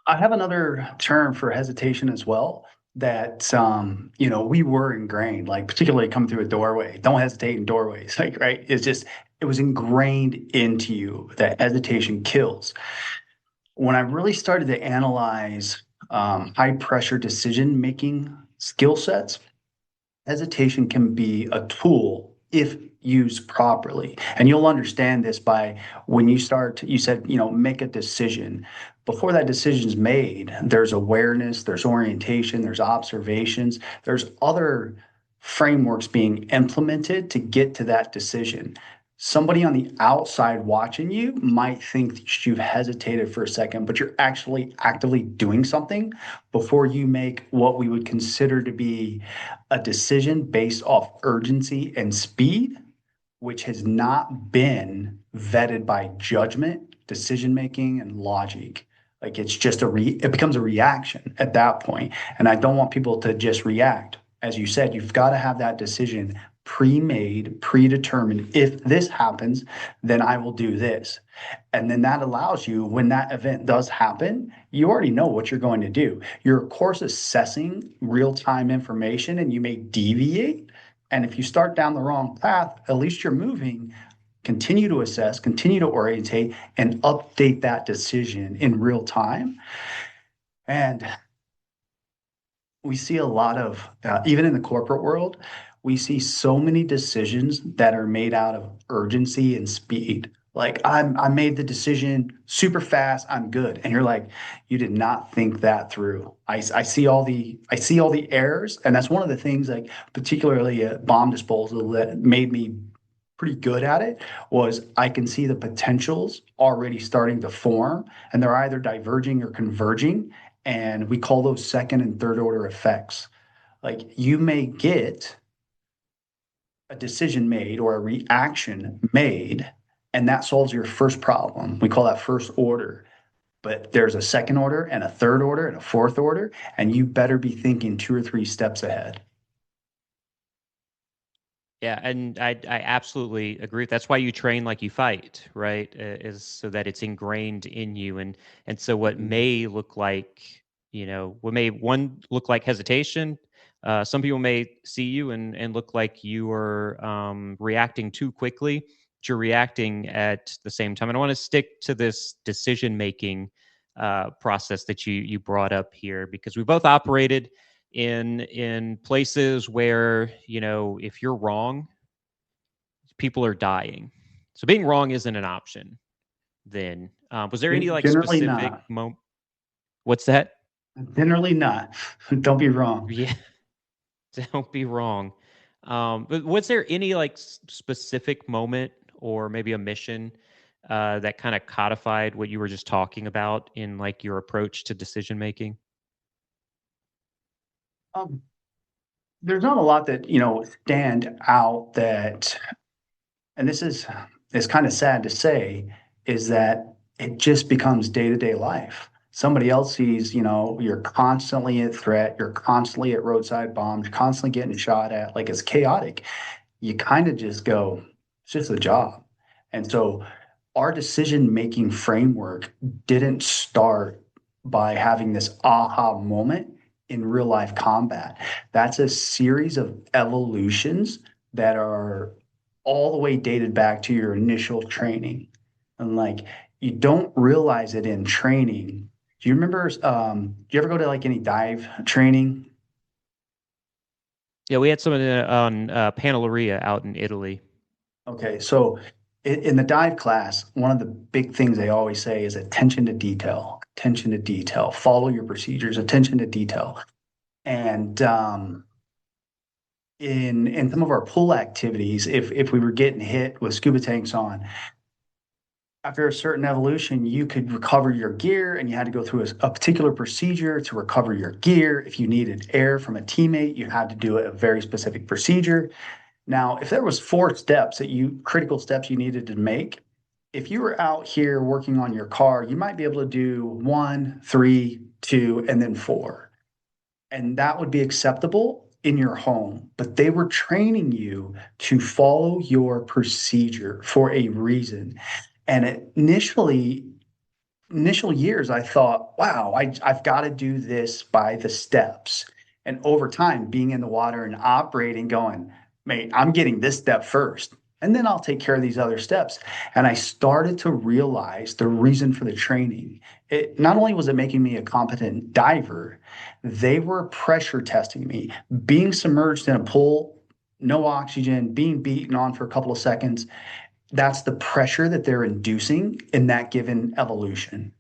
I have another term for hesitation as well that we were ingrained, like particularly coming through a doorway. Don't hesitate in doorways. Like, right? It was ingrained into you that hesitation kills. When I really started to analyze high pressure decision making skill sets, hesitation can be a tool if used properly. And you'll understand this by when you said, make a decision. Before that decision is made, there's awareness, there's orientation, there's observations, there's other frameworks being implemented to get to that decision. Somebody on the outside watching you might think that you've hesitated for a second, but you're actually actively doing something before you make what we would consider to be a decision based off urgency and speed, which has not been vetted by judgment, decision making, and logic. Like it's just it becomes a reaction at that point. And I don't want people to just react. As you said, you've got to have that decision pre-made, predetermined. If this happens, then I will do this. And then that allows you, when that event does happen, you already know what you're going to do. You're, of course, assessing real time information and you may deviate. And if you start down the wrong path, at least you're moving. Continue to assess, continue to orientate, and update that decision in real time. And we see a lot of, even in the corporate world, we see so many decisions that are made out of urgency and speed. Like I made the decision super fast, I'm good. And you're like, you did not think that through. I see all the errors, and that's one of the things, like particularly at bomb disposal, that made me pretty good at it was I can see the potentials already starting to form, and they're either diverging or converging. And we call those second and third order effects. Like you may get a decision made or a reaction made, and that solves your first problem. We call that first order. But there's a second order and a third order and a fourth order, and you better be thinking two or three steps ahead. Yeah, and I absolutely agree. That's why you train like you fight, right? Is so that it's ingrained in you, and so what Mhm. may look like, what may one look like hesitation. Some people may see you and look like you are reacting too quickly, but you're reacting at the same time. And I want to stick to this decision making process that you brought up here because we both operated in places where if you're wrong, people are dying. So being wrong isn't an option. Then was there any like Generally specific not. moment? What's that? Generally not. Don't be wrong. Yeah, don't be wrong. But was there any like specific moment or maybe a mission that kind of codified what you were just talking about in like your approach to decision making? Um, there's not a lot that, stand out that, and this is kind of sad to say, is that it just becomes day-to-day life. Somebody else sees, you're constantly at threat, you're constantly at roadside bombs, you're constantly getting shot at, like it's chaotic. You kind of just go, it's just a job. And so our decision-making framework didn't start by having this aha moment in real life combat. That's a series of evolutions that are all the way dated back to your initial training. And like you don't realize it in training. Do you remember do you ever go to like any dive training? Yeah, we had someone on Panelleria out in Italy. Okay, so in the dive class, one of the big things they always say is attention to detail, follow your procedures, attention to detail. And in some of our pool activities, if we were getting hit with scuba tanks on, after a certain evolution, you could recover your gear and you had to go through a particular procedure to recover your gear. If you needed air from a teammate, you had to do a very specific procedure. Now, if there was four steps critical steps you needed to make, if you were out here working on your car, you might be able to do one, three, two, and then four. And that would be acceptable in your home. But they were training you to follow your procedure for a reason. And initially, initial years, I thought, wow, I've got to do this by the steps. And over time, being in the water and operating, going, mate, I'm getting this step first, and then I'll take care of these other steps. And I started to realize the reason for the training. It not only was it making me a competent diver, they were pressure testing me, being submerged in a pool, no oxygen, being beaten on for a couple of seconds. That's the pressure that they're inducing in that given evolution.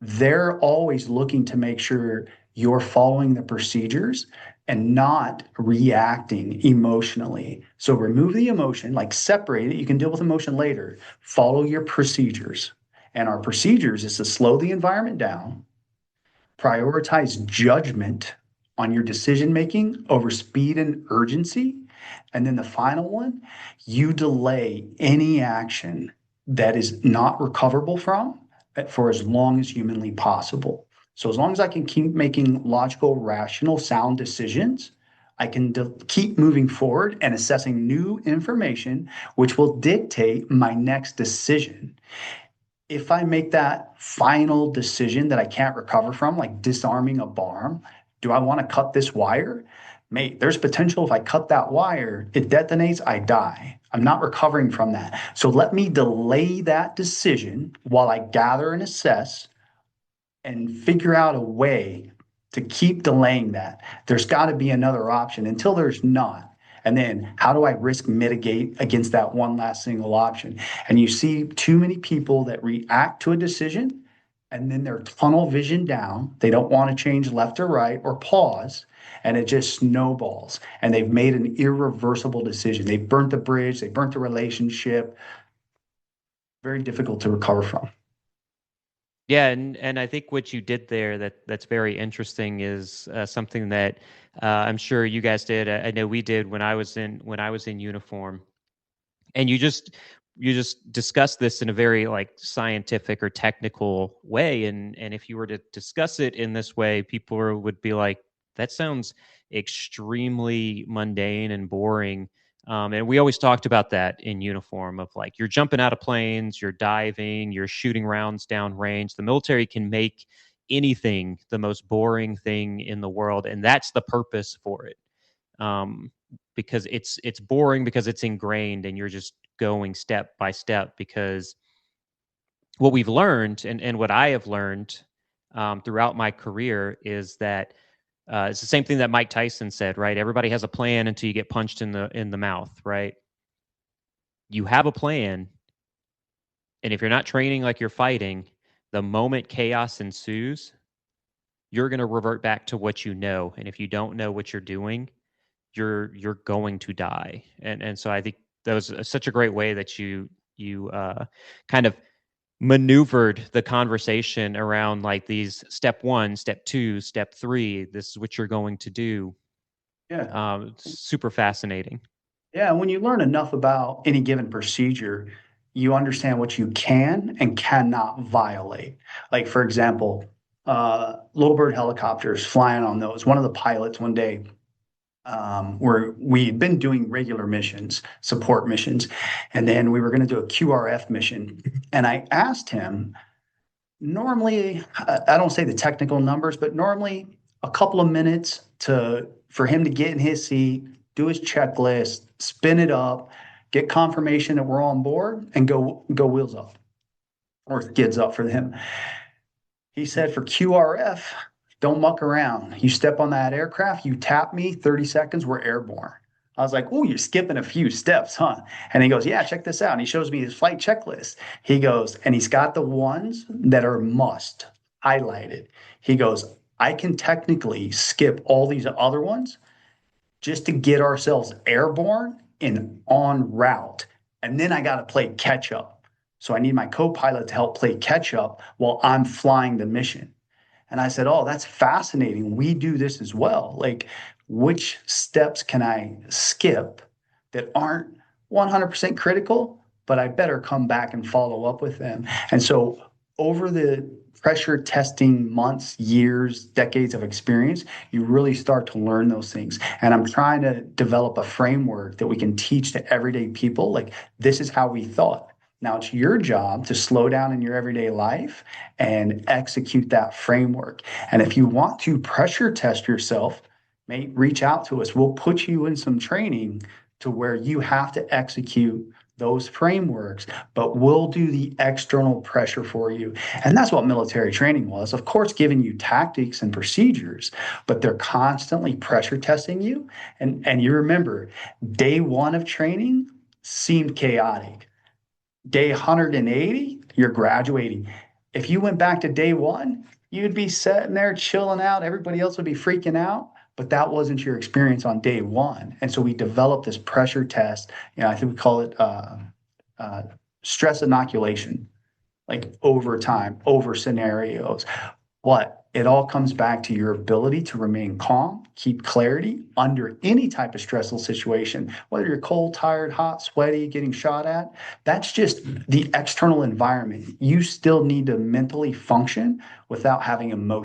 They're always looking to make sure you're following the procedures and not reacting emotionally. So remove the emotion, like separate it. You can deal with emotion later. Follow your procedures. And our procedures is to slow the environment down, prioritize judgment on your decision making over speed and urgency. And then the final one, you delay any action that is not recoverable from for as long as humanly possible. So as long as I can keep making logical, rational, sound decisions, I can keep moving forward and assessing new information, which will dictate my next decision. If I make that final decision that I can't recover from, like disarming a bomb, do I want to cut this wire? Mate, there's potential if I cut that wire, it detonates, I die. I'm not recovering from that. So let me delay that decision while I gather and assess and figure out a way to keep delaying that. There's got to be another option until there's not. And then how do I risk mitigate against that one last single option? And you see too many people that react to a decision and then they're tunnel vision down. They don't want to change left or right or pause. And it just snowballs. And they've made an irreversible decision. They've burnt the bridge, they burnt the relationship. Very difficult to recover from. Yeah, and I think what you did there that's very interesting is something that I'm sure you guys did. I know we did when I was in uniform, and you just discussed this in a very like scientific or technical way, and if you were to discuss it in this way, people would be like, that sounds extremely mundane and boring. And we always talked about that in uniform of like you're jumping out of planes, you're diving, you're shooting rounds down range. The military can make anything the most boring thing in the world, and that's the purpose for it. Because it's boring because it's ingrained, and you're just going step by step. Because what we've learned, and what I have learned throughout my career, is that it's the same thing that Mike Tyson said, right? Everybody has a plan until you get punched in the mouth, right? You have a plan, and if you're not training like you're fighting, the moment chaos ensues, you're going to revert back to what you know. And if you don't know what you're doing, you're going to die. And so I think that was such a great way that you kind of maneuvered the conversation around like these step one, step two, step three. This is what you're going to do. Yeah. Super fascinating. Yeah, when you learn enough about any given procedure, you understand what you can and cannot violate. Like, for example, little bird helicopters, flying on those. One of the pilots one day, where we'd been doing regular missions, support missions, and then we were going to do a QRF mission. And I asked him, normally, I don't say the technical numbers, but normally a couple of minutes to for him to get in his seat, do his checklist, spin it up, get confirmation that we're on board, and go wheels up or skids up for him. He said for QRF, don't muck around. You step on that aircraft, you tap me, 30 seconds, we're airborne. I was like, oh, you're skipping a few steps, huh? And he goes, yeah, check this out. And he shows me his flight checklist. He goes, and he's got the ones that are must highlighted. He goes, I can technically skip all these other ones just to get ourselves airborne and on route. And then I got to play catch up. So I need my co pilot to help play catch up while I'm flying the mission. And I said, oh, that's fascinating. We do this as well. Like, which steps can I skip that aren't 100% critical, but I better come back and follow up with them? And so, over the pressure testing months, years, decades of experience, you really start to learn those things. And I'm trying to develop a framework that we can teach to everyday people. Like, this is how we thought. Now it's your job to slow down in your everyday life and execute that framework. And if you want to pressure test yourself, reach out to us. We'll put you in some training to where you have to execute those frameworks, but we'll do the external pressure for you. And that's what military training was. Of course, giving you tactics and procedures, but they're constantly pressure testing you. And you remember, day one of training seemed chaotic. Day 180, you're graduating. If you went back to day one, you'd be sitting there chilling out. Everybody else would be freaking out, but that wasn't your experience on day one. And so we developed this pressure test. I think we call it uh, stress inoculation, like over time, over scenarios. But it all comes back to your ability to remain calm, keep clarity under any type of stressful situation, whether you're cold, tired, hot, sweaty, getting shot at. That's just the external environment. You still need to mentally function without having emotion.